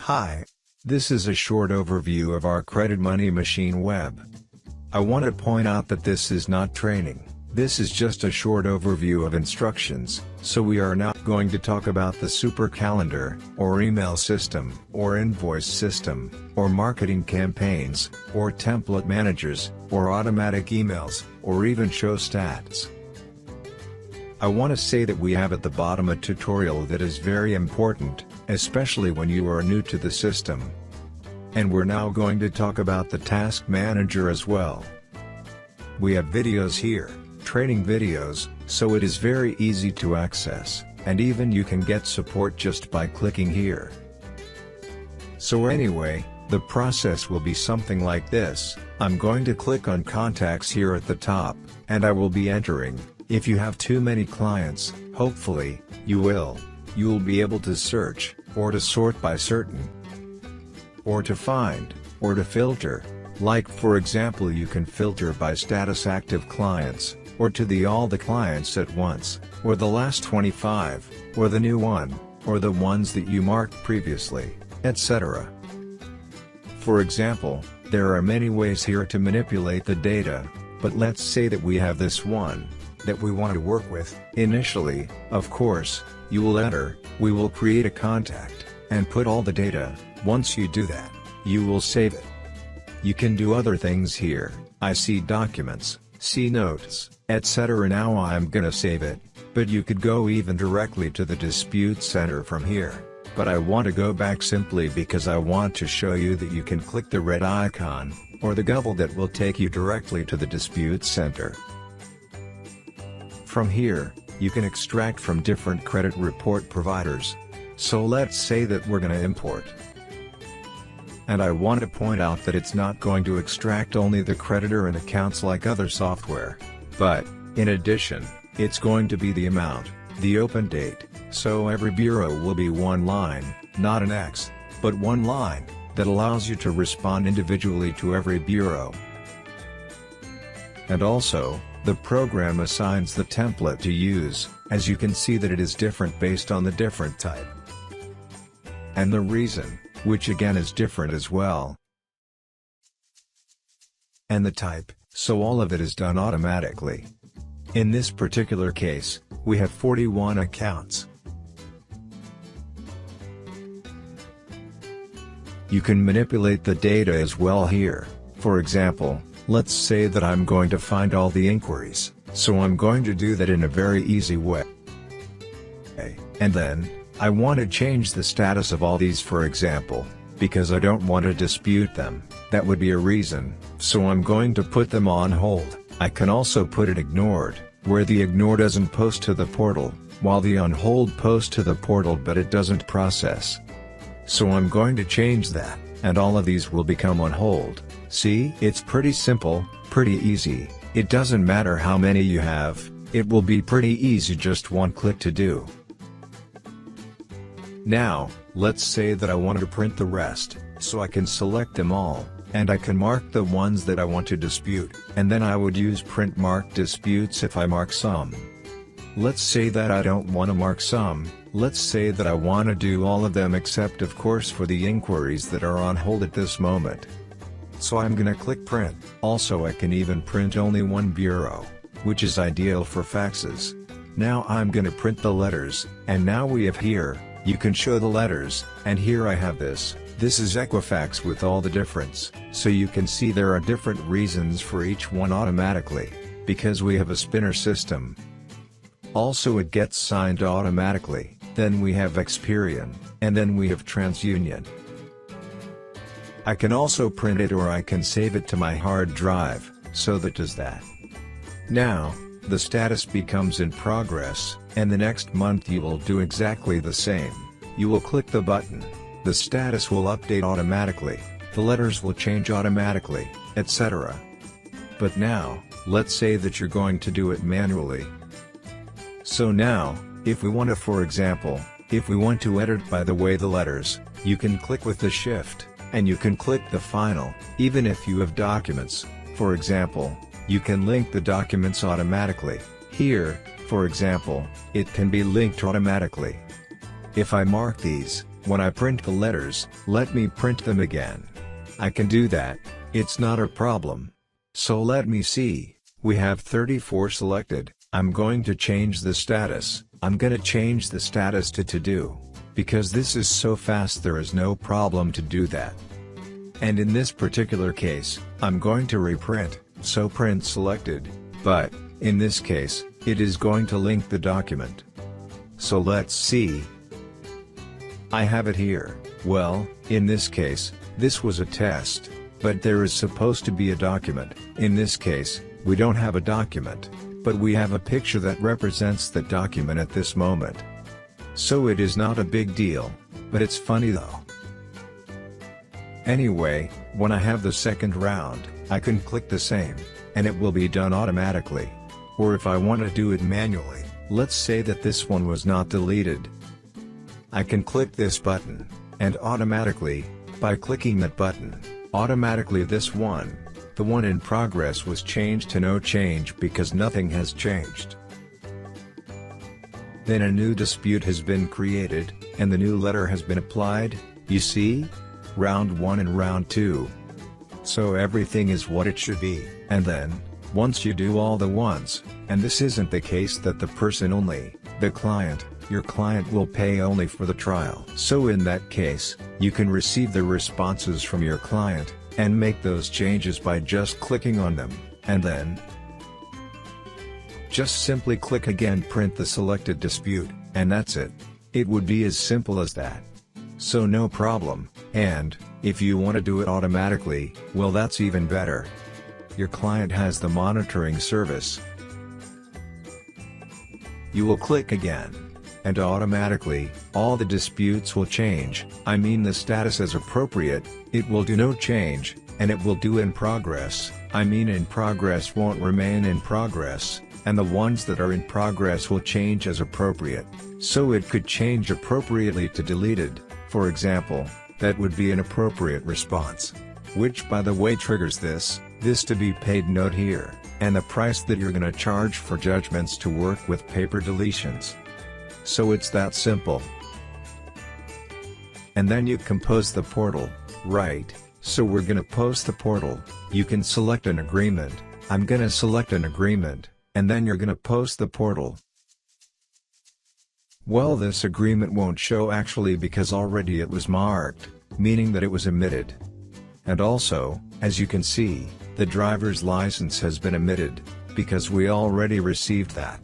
Hi. This is a short overview of our Credit Money Machine web. I want to point out that this is not training, this is just a short overview of instructions, so we are not going to talk about the super calendar, or email system, or invoice system, or marketing campaigns, or template managers, or automatic emails, or even show stats. I want to say that we have at the bottom a tutorial that is very important, especially when you are new to the system. And we're now going to talk about the task manager as well. We have videos here, training videos, so it is very easy to access, and even you can get support just by clicking here. So anyway, the process will be something like this. I'm going to click on contacts here at the top, and I will be entering. If you have too many clients, hopefully, you'll be able to search, or to sort by certain, or to find, or to filter. Like for example, you can filter by status active clients, or to all the clients at once, or the last 25, or the new one, or the ones that you marked previously, etc. For example, there are many ways here to manipulate the data, but let's say that we have this one that we want to work with. Initially, of course, you will enter, we will create a contact, and put all the data. Once you do that, you will save it. You can do other things here. I see documents, see notes, etc. Now I'm gonna save it, but you could go even directly to the dispute center from here. But I want to go back simply because I want to show you that you can click the red icon, or the gobble that will take you directly to the dispute center. From here, you can extract from different credit report providers. So let's say that we're gonna import. And I want to point out that it's not going to extract only the creditor and accounts like other software. But, in addition, it's going to be the amount, the open date, so every bureau will be one line, not an X, but one line, that allows you to respond individually to every bureau. And also, the program assigns the template to use, as you can see that it is different based on the different type. And the reason, which again is different as well. And the type, so all of it is done automatically. In this particular case, we have 41 accounts. You can manipulate the data as well here. For example, let's say that I'm going to find all the inquiries, so I'm going to do that in a very easy way. And then, I want to change the status of all these, for example, because I don't want to dispute them. That would be a reason, so I'm going to put them on hold. I can also put it ignored, where the ignore doesn't post to the portal, while the on hold posts to the portal but it doesn't process. So I'm going to change that, and all of these will become on hold. See, it's pretty simple, pretty easy. It doesn't matter how many you have, it will be pretty easy, just one click to do. Now, let's say that I want to print the rest, so I can select them all, and I can mark the ones that I want to dispute, and then I would use print mark disputes if I mark some. Let's say that I don't want to mark some, let's say that I want to do all of them except of course for the inquiries that are on hold at this moment. So I'm gonna click print. Also I can even print only one bureau, which is ideal for faxes. Now I'm gonna print the letters, and now we have here, you can show the letters, and here I have this is Equifax with all the difference, so you can see there are different reasons for each one automatically, because we have a spinner system. Also it gets signed automatically, then we have Experian, and then we have TransUnion. I can also print it or I can save it to my hard drive, so that does that. Now, the status becomes in progress, and the next month you will do exactly the same. You will click the button, the status will update automatically, the letters will change automatically, etc. But now, let's say that you're going to do it manually. So now, if we want to, for example, if we want to edit by the way the letters, you can click with the shift, and you can click the final. Even if you have documents, for example, you can link the documents automatically. Here, for example, it can be linked automatically. If I mark these, when I print the letters, let me print them again. I can do that, it's not a problem. So let me see, we have 34 selected. I'm going to change the status. I'm gonna change the status to do. Because this is so fast, there is no problem to do that. And in this particular case, I'm going to reprint, so print selected, but, in this case, it is going to link the document. So let's see. I have it here. Well, in this case, this was a test, but there is supposed to be a document. In this case, we don't have a document, but we have a picture that represents the document at this moment. So it is not a big deal, but it's funny though. Anyway, when I have the second round, I can click the same, and it will be done automatically. Or if I want to do it manually, let's say that this one was not deleted. I can click this button, and automatically, by clicking that button, automatically this one, the one in progress, was changed to no change because nothing has changed. Then a new dispute has been created, and the new letter has been applied, you see? Round 1 and round 2. So everything is what it should be, and then, once you do all the ones, and this isn't the case that the person only, the client, your client will pay only for the trial. So in that case, you can receive the responses from your client, and make those changes by just clicking on them, and then just simply click again, print the selected dispute, and that's it. It would be as simple as that. So no problem, and, if you want to do it automatically, well, that's even better. Your client has the monitoring service. You will click again, and automatically, all the disputes will change. I mean the status as appropriate, it will do no change, and it will do in progress. I mean in progress won't remain in progress, and the ones that are in progress will change as appropriate. So it could change appropriately to deleted, for example, that would be an appropriate response. Which by the way triggers this to be paid note here, and the price that you're gonna charge for judgments to work with paper deletions. So it's that simple. And then you compose the portal, right? So we're gonna post the portal, you can select an agreement, I'm gonna select an agreement, and then you're gonna post the portal. Well, this agreement won't show actually because already it was marked, meaning that it was omitted. And also, as you can see, the driver's license has been omitted, because we already received that.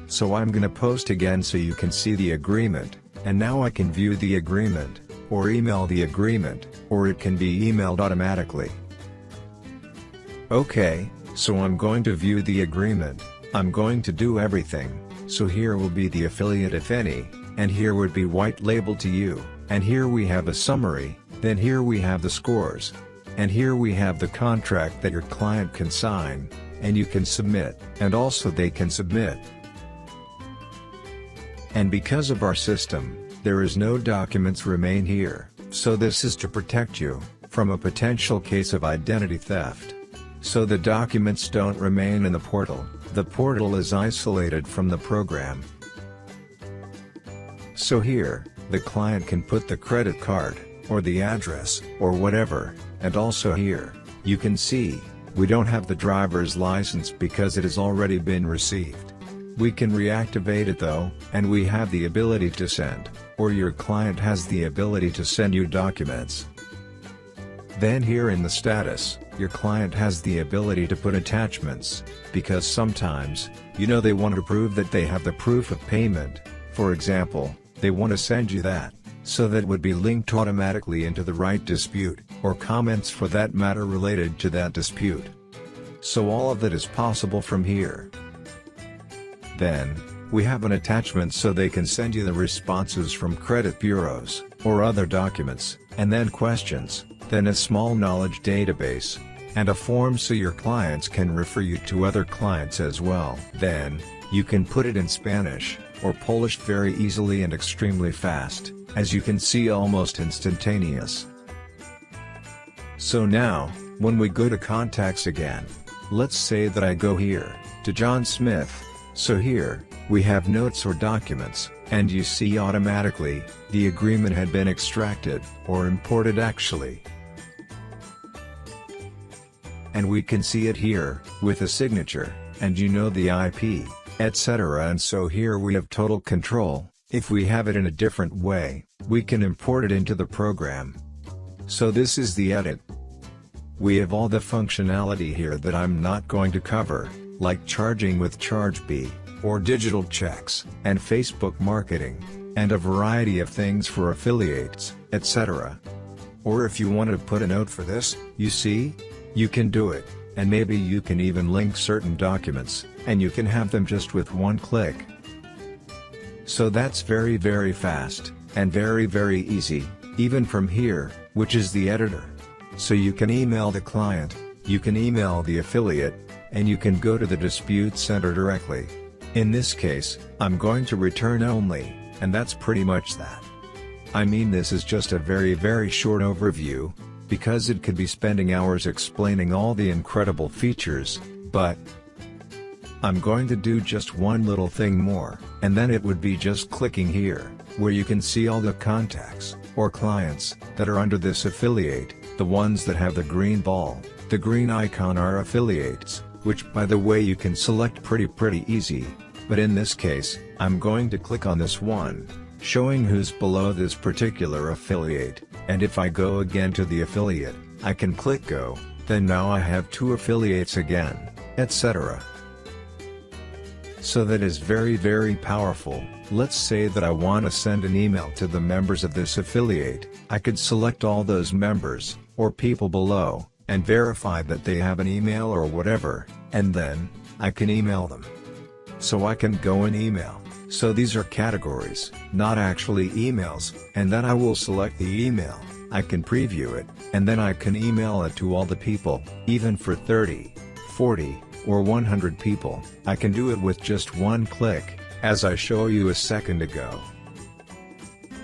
So I'm gonna post again so you can see the agreement, and now I can view the agreement, or email the agreement, or it can be emailed automatically. Okay, so I'm going to view the agreement, I'm going to do everything. So here will be the affiliate if any, and here would be white label to you, and here we have a summary, then here we have the scores. And here we have the contract that your client can sign, and you can submit, and also they can submit. And because of our system, there is no documents remain here, so this is to protect you from a potential case of identity theft. So the documents don't remain in the portal. The portal is isolated from the program. So here, the client can put the credit card, or the address, or whatever, and also here, you can see, we don't have the driver's license because it has already been received. We can reactivate it though, and we have the ability to send, or your client has the ability to send you documents. Then here in the status, your client has the ability to put attachments, because sometimes, they want to prove that they have the proof of payment. For example, they want to send you that, so that would be linked automatically into the right dispute, or comments for that matter related to that dispute. So all of that is possible from here. Then, we have an attachment so they can send you the responses from credit bureaus, or other documents, and then questions, then a small knowledge database, and a form so your clients can refer you to other clients as well. Then, you can put it in Spanish, or Polish very easily and extremely fast, as you can see almost instantaneous. So now, when we go to contacts again, let's say that I go here, to John Smith, so here, we have notes or documents, And you see automatically, the agreement had been extracted, or imported actually. And we can see it here, with a signature, and you know the IP, etc. And so here we have total control. If we have it in a different way, we can import it into the program. So this is the edit. We have all the functionality here that I'm not going to cover, like charging with ChargeBee, or digital checks, and Facebook marketing, and a variety of things for affiliates, etc. Or if you want to put a note for this, you see? You can do it, and maybe you can even link certain documents, and you can have them just with one click. So that's very fast, and very easy, even from here, which is the editor. So you can email the client, you can email the affiliate, and you can go to the dispute center directly. In this case, I'm going to return only, and that's pretty much that. I mean, this is just a very short overview, because it could be spending hours explaining all the incredible features, but I'm going to do just one little thing more, and then it would be just clicking here, where you can see all the contacts, or clients, that are under this affiliate. The ones that have the green ball, the green icon, are affiliates, which by the way you can select pretty easy, but in this case, I'm going to click on this one, showing who's below this particular affiliate, and if I go again to the affiliate, I can click go, then now I have 2 affiliates again, etc. So that is very powerful. Let's say that I want to send an email to the members of this affiliate, I could select all those members, or people below, and verify that they have an email or whatever, and then, I can email them. So I can go and email. So these are categories, not actually emails, and then I will select the email, I can preview it, and then I can email it to all the people, even for 30, 40, or 100 people, I can do it with just one click, as I show you a second ago.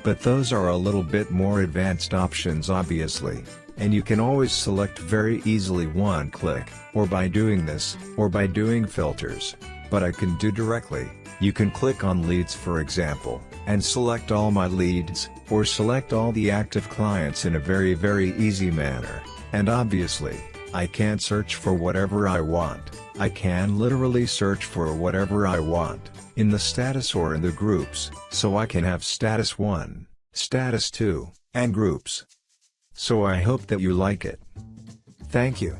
But those are a little bit more advanced options obviously, and you can always select very easily one click, or by doing this, or by doing filters, but I can do directly. You can click on leads for example, and select all my leads, or select all the active clients in a very easy manner, and obviously, I can search for whatever I want. I can literally search for whatever I want, in the status or in the groups, so I can have status 1, status 2, and groups. So I hope that you like it. Thank you.